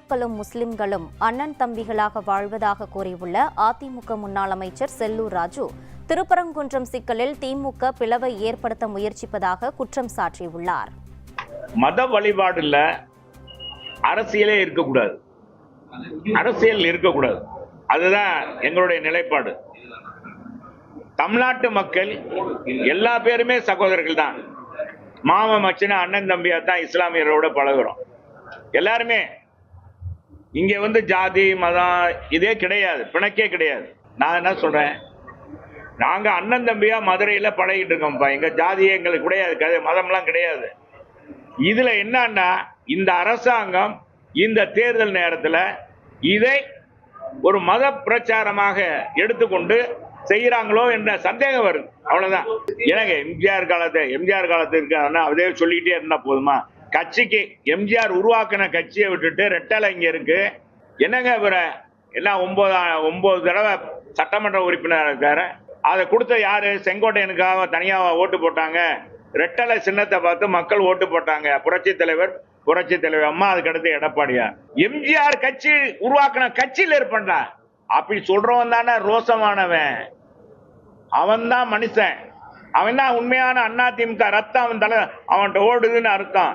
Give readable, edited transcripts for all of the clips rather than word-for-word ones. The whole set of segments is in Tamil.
இந்துக்களும் முஸ்லிம்களும் அண்ணன் தம்பிகளாக வாழ்வதாக கூறியுள்ள அதிமுக முன்னாள் அமைச்சர் செல்லூர் ராஜு திருப்பரங்குன்றம் சிக்கலில் திமுக பிளவை ஏற்படுத்த முயற்சிப்பதாக குற்றம் சாட்டியுள்ளார். மத வழிபாடுல அரசியலே இருக்கக்கூடாது, அரசியல் இருக்கக்கூடாது. அதுதான் எங்களுடைய நிலைப்பாடு. தமிழ்நாட்டு மக்கள் எல்லா பேருமே சகோதரர்கள் தான். மாமன் மச்சின அண்ணன் தம்பியா தான் இஸ்லாமியரோட பழகுறோம். எல்லாருமே இங்க ஜாதி மதம் இதே கிடையாது, பிணக்கே கிடையாது. நான் என்ன சொல்றேன், நாங்க அண்ணன் தம்பியா மதுரையில பழகிட்டு இருக்கோம்ப்பா. எங்க ஜாதியே எங்களுக்கு கிடையாது, மதம்லாம் கிடையாது. இதுல என்னன்னா, இந்த அரசாங்கம் இந்த தேர்தல் நேரத்தில் இதை ஒரு மத பிரச்சாரமாக எடுத்துக்கொண்டு செய்யறாங்களோ என்ற சந்தேகம் வருது. அவ்வளவுதான். எனக்கு எம்ஜிஆர் காலத்து இருக்காங்கன்னா அதே சொல்லிக்கிட்டே இருந்தா போதுமா? கட்சிக்கு எம்ஜிஆர் உருவாக்கின கட்சியை விட்டுட்டு ரெட்டலை இங்க இருக்கு. என்னங்க இவர எல்லாம் 9 தடவை சட்டமன்ற உறுப்பினர் இருக்காரு. அதை கொடுத்த யாரு? செங்கோட்டையனுக்காக தனியா ஓட்டு போட்டாங்க. ரெட்டலை சின்னத்தை பார்த்து மக்கள் ஓட்டு போட்டாங்க. புரட்சி தலைவர் அம்மா, அதுக்கடுத்து எடப்பாடியார். எம்ஜிஆர் கட்சி உருவாக்கின கட்சியில் இருப்பா அப்படி சொல்றவன் தானே ரோசமானவன். அவன் தான் மனுஷன். அவன் தான் உண்மையான அதிமுக ரத்தம் அவன் தலை அவன்கிட்ட ஓடுதுன்னு அர்த்தம்.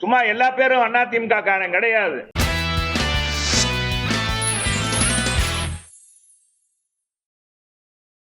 சும்மா எல்லா பேரும் அதிமுக காரன் கிடையாது.